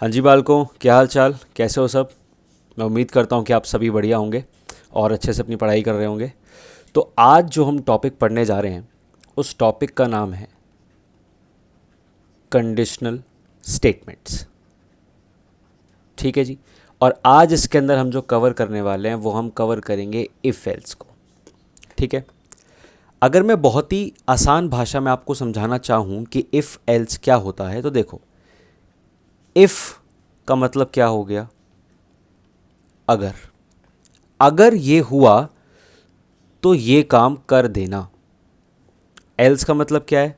हाँ जी बालकों, क्या हाल चाल, कैसे हो सब। मैं उम्मीद करता हूँ कि आप सभी बढ़िया होंगे और अच्छे से अपनी पढ़ाई कर रहे होंगे। तो आज जो हम टॉपिक पढ़ने जा रहे हैं उस टॉपिक का नाम है कंडीशनल स्टेटमेंट्स। ठीक है जी। और आज इसके अंदर हम जो कवर करने वाले हैं वो हम कवर करेंगे इफ़ एल्स को। ठीक है। अगर मैं बहुत ही आसान भाषा में आपको समझाना चाहूँ कि इफ़ एल्स क्या होता है तो देखो, इफ़ का मतलब क्या हो गया, अगर। अगर ये हुआ तो ये काम कर देना। एल्स का मतलब क्या है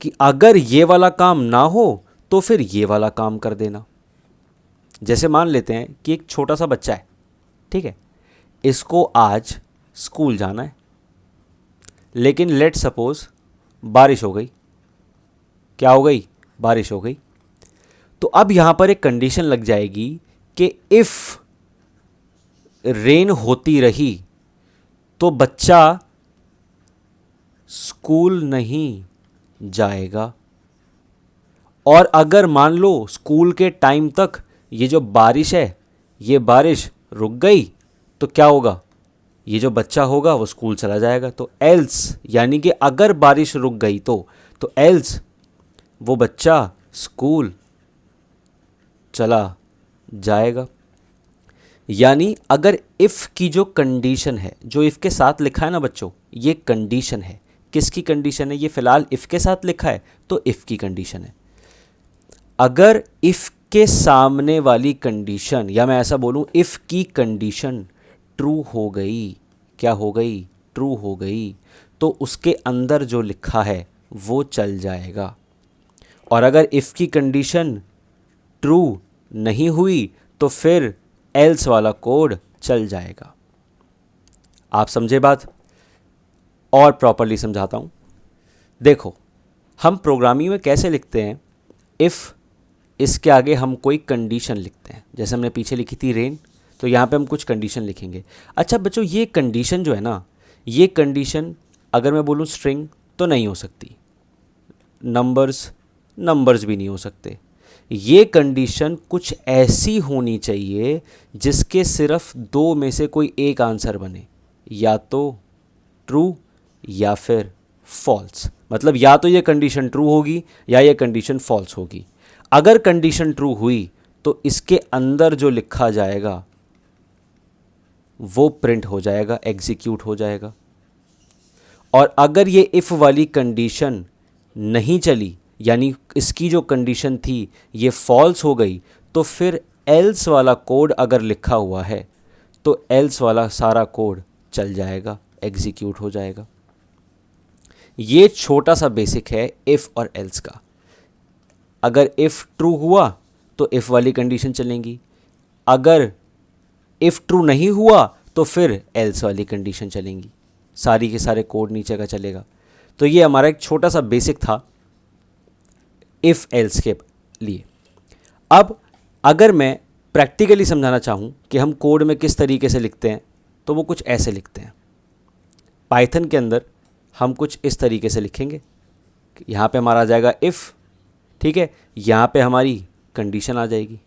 कि अगर ये वाला काम ना हो तो फिर ये वाला काम कर देना। जैसे मान लेते हैं कि एक छोटा सा बच्चा है, ठीक है, इसको आज स्कूल जाना है, लेकिन लेट सपोज बारिश हो गई। क्या हो गई? बारिश हो गई। तो अब यहां पर एक कंडीशन लग जाएगी कि इफ़ रेन होती रही तो बच्चा स्कूल नहीं जाएगा। और अगर मान लो स्कूल के टाइम तक ये जो बारिश है, ये बारिश रुक गई तो क्या होगा? ये जो बच्चा होगा वो स्कूल चला जाएगा। तो एल्स यानी कि अगर बारिश रुक गई तो एल्स वो बच्चा स्कूल चला जाएगा। यानी अगर इफ़ की जो कंडीशन है, जो इफ़ के साथ लिखा है ना बच्चों, ये कंडीशन है। किसकी कंडीशन है? ये फ़िलहाल इफ़ के साथ लिखा है तो इफ़ की कंडीशन है। अगर इफ़ के सामने वाली कंडीशन, या मैं ऐसा बोलूं इफ़ की कंडीशन ट्रू हो गई, क्या हो गई? ट्रू हो गई, तो उसके अंदर जो लिखा है वो चल जाएगा। और अगर इफ़ की कंडीशन ट्रू नहीं हुई तो फिर एल्स वाला कोड चल जाएगा। आप समझे बात? और प्रॉपरली समझाता हूँ। देखो, हम प्रोग्रामिंग में कैसे लिखते हैं? इफ़ इसके आगे हम कोई कंडीशन लिखते हैं। जैसे हमने पीछे लिखी थी रेन, तो यहाँ पे हम कुछ कंडीशन लिखेंगे। अच्छा बच्चों, ये कंडीशन जो है ना, ये कंडीशन अगर मैं बोलूँ स्ट्रिंग तो नहीं हो सकती, नंबर्स भी नहीं हो सकते। ये कंडीशन कुछ ऐसी होनी चाहिए जिसके सिर्फ दो में से कोई एक आंसर बने, या तो ट्रू या फिर फॉल्स। मतलब या तो ये कंडीशन ट्रू होगी या ये कंडीशन फॉल्स होगी। अगर कंडीशन ट्रू हुई तो इसके अंदर जो लिखा जाएगा वो प्रिंट हो जाएगा, एग्जीक्यूट हो जाएगा। और अगर ये इफ़ वाली कंडीशन नहीं चली, यानी इसकी जो कंडीशन थी ये फॉल्स हो गई, तो फिर एल्स वाला कोड अगर लिखा हुआ है तो एल्स वाला सारा कोड चल जाएगा, एग्जीक्यूट हो जाएगा। ये छोटा सा बेसिक है इफ़ और एल्स का। अगर इफ़ ट्रू हुआ तो इफ़ वाली कंडीशन चलेंगी, अगर इफ़ ट्रू नहीं हुआ तो फिर एल्स वाली कंडीशन चलेंगी। सारी के सारे कोड नीचे का चलेगा। तो ये हमारा एक छोटा सा बेसिक था इफ़ एल्स के लिए। अब अगर मैं प्रैक्टिकली समझाना चाहूँ कि हम कोड में किस तरीके से लिखते हैं, तो वो कुछ ऐसे लिखते हैं। पाइथन के अंदर हम कुछ इस तरीके से लिखेंगे। यहाँ पे हमारा आ जाएगा इफ़, ठीक है, यहाँ पे हमारी कंडीशन आ जाएगी,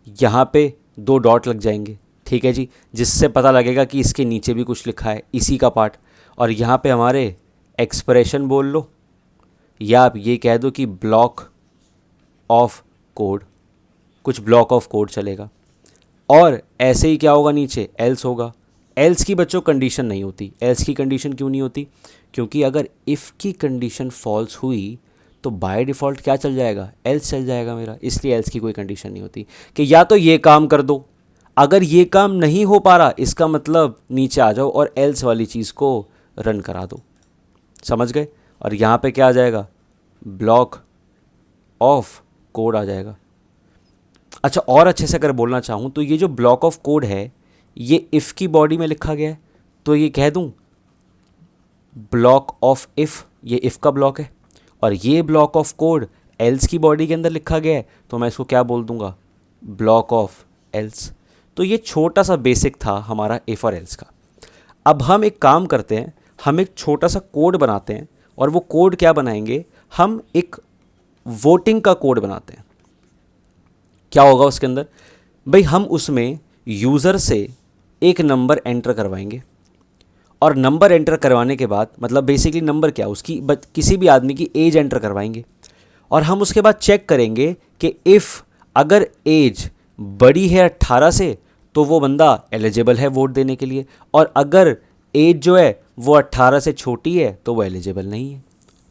यहाँ पे दो डॉट लग जाएंगे, ठीक है जी, जिससे पता लगेगा कि इसके नीचे भी कुछ लिखा है, इसी का पार्ट। और यहाँ पे हमारे एक्सप्रेशन बोल लो, या आप ये कह दो कि ब्लॉक ऑफ कोड, कुछ ब्लॉक ऑफ कोड चलेगा। और ऐसे ही क्या होगा? नीचे एल्स होगा। एल्स की बच्चों कंडीशन नहीं होती। एल्स की कंडीशन क्यों नहीं होती? क्योंकि अगर इफ़ की कंडीशन फॉल्स हुई तो बाय डिफ़ॉल्ट क्या चल जाएगा? एल्स चल जाएगा मेरा। इसलिए एल्स की कोई कंडीशन नहीं होती कि या तो ये काम कर दो, अगर ये काम नहीं हो पा रहा इसका मतलब नीचे आ जाओ और एल्स वाली चीज़ को रन करा दो। समझ गए? और यहाँ पे क्या आ जाएगा? ब्लॉक ऑफ कोड आ जाएगा। अच्छा, और अच्छे से अगर बोलना चाहूँ तो ये जो ब्लॉक ऑफ कोड है ये इफ़ की बॉडी में लिखा गया है, तो ये कह दूँ ब्लॉक ऑफ इफ़, ये इफ़ का ब्लॉक है। और ये ब्लॉक ऑफ कोड एल्स की बॉडी के अंदर लिखा गया है, तो मैं इसको क्या बोल दूंगा? Block of else. तो ये छोटा सा बेसिक था हमारा इफ़ और एल्स का। अब हम एक काम करते हैं, हम एक छोटा सा कोड बनाते हैं। और वो कोड क्या बनाएंगे? हम एक वोटिंग का कोड बनाते हैं। क्या होगा उसके अंदर? भाई हम उसमें यूज़र से एक नंबर एंटर करवाएंगे, और नंबर एंटर करवाने के बाद मतलब बेसिकली नंबर क्या, उसकी किसी भी आदमी की एज एंटर करवाएंगे, और हम उसके बाद चेक करेंगे कि इफ़ अगर एज बड़ी है 18 से तो वो बंदा एलिजिबल है वोट देने के लिए, और अगर एज जो है वो 18 से छोटी है तो वो एलिजिबल नहीं है।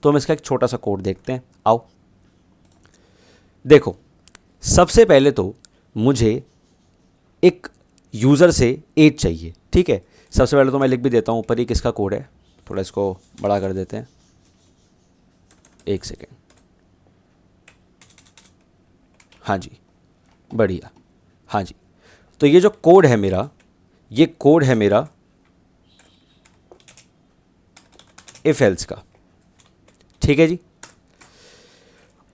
तो हम इसका एक छोटा सा कोड देखते हैं, आओ। देखो, सबसे पहले तो मुझे एक यूज़र से एज चाहिए, ठीक है। सबसे पहले तो मैं लिख भी देता हूँ ऊपर ही किसका कोड है, थोड़ा इसको बड़ा कर देते हैं, एक सेकेंड। हाँ जी, बढ़िया, हाँ जी। तो ये जो कोड है मेरा, ये कोड है मेरा इफ एल्स का, ठीक है जी।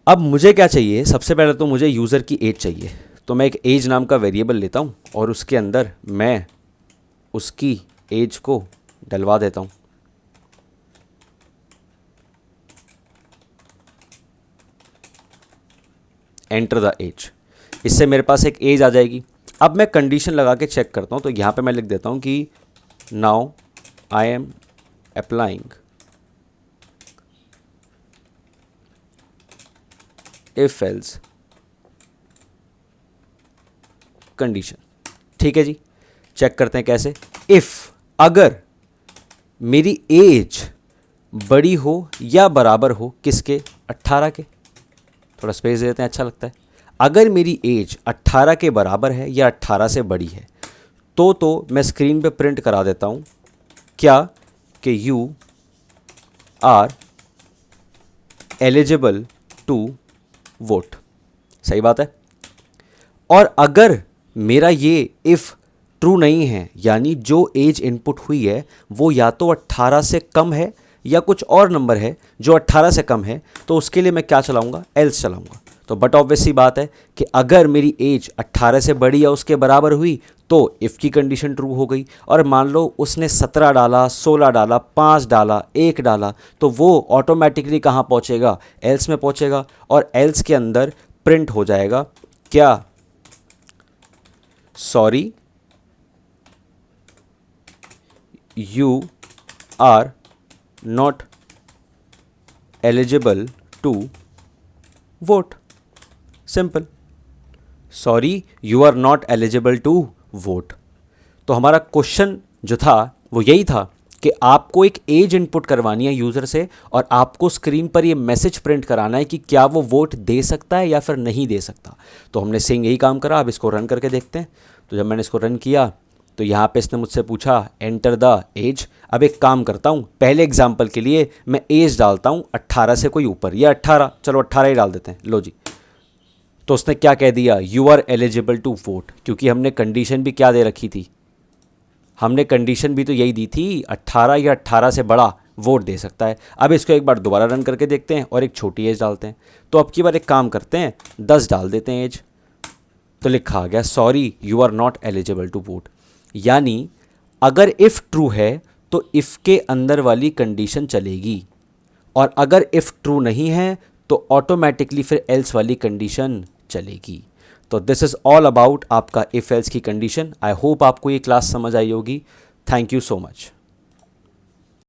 अब मुझे क्या चाहिए, सबसे पहले तो मुझे यूज़र की एज चाहिए, तो मैं एक एज नाम का वेरिएबल लेता हूँ और उसके अंदर मैं उसकी एज को डलवा देता हूँ। एंटर द एज, इससे मेरे पास एक एज आ जाएगी। अब मैं कंडीशन लगा के चेक करता हूँ, तो यहाँ पे मैं लिख देता हूँ कि now I am applying if else condition, ठीक है जी। चेक करते हैं कैसे। इफ़ अगर मेरी एज बड़ी हो या बराबर हो किसके, 18 के, थोड़ा स्पेस देते हैं अच्छा लगता है। अगर मेरी एज 18 के बराबर है या 18 से बड़ी है तो मैं स्क्रीन पे प्रिंट करा देता हूँ क्या, कि you are eligible to vote. सही बात है। और अगर मेरा ये इफ़ ट्रू नहीं है, यानी जो एज इनपुट हुई है वो या तो 18 से कम है या कुछ और नंबर है जो 18 से कम है, तो उसके लिए मैं क्या चलाऊंगा, एल्स चलाऊंगा। तो बट ऑब्वियस सी बात है कि अगर मेरी एज 18 से बड़ी या उसके बराबर हुई तो इफ़ की कंडीशन ट्रू हो गई। और मान लो उसने 17 डाला, 16 डाला, 5 डाला, 1 डाला, तो वो ऑटोमेटिकली कहाँ पहुँचेगा, एल्स में पहुँचेगा। और एल्स के अंदर प्रिंट हो जाएगा क्या, sorry you are not eligible to vote. Simple, sorry you are not eligible to vote. तो हमारा क्वेश्चन जो था वो यही था कि आपको एक एज इनपुट करवानी है यूज़र से, और आपको स्क्रीन पर ये मैसेज प्रिंट कराना है कि क्या वो वोट दे सकता है या फिर नहीं दे सकता। तो हमने सेम यही काम करा। अब इसको रन करके देखते हैं। तो जब मैंने इसको रन किया तो यहाँ पे इसने मुझसे पूछा एंटर द एज। अब एक काम करता हूँ, पहले एग्जाम्पल के लिए मैं एज डालता हूँ 18 से कोई ऊपर, या 18, चलो 18 ही डाल देते हैं, लो जी। तो उसने क्या कह दिया, you are eligible to vote, क्योंकि हमने कंडीशन भी क्या दे रखी थी, हमने कंडीशन भी तो यही दी थी, 18 या 18 से बड़ा वोट दे सकता है। अब इसको एक बार दोबारा रन करके देखते हैं और एक छोटी एज डालते हैं। तो अब की बार एक काम करते हैं, 10 डाल देते हैं एज। तो लिखा आ गया sorry you are not eligible to vote. यानी अगर इफ़ ट्रू है तो इफ़ के अंदर वाली कंडीशन चलेगी, और अगर इफ़ ट्रू नहीं है तो ऑटोमेटिकली फिर एल्स वाली कंडीशन चलेगी। तो दिस इज़ ऑल अबाउट आपका इफ़ एल्स की कंडीशन। आई होप आपको ये क्लास समझ आई होगी। Thank you so much.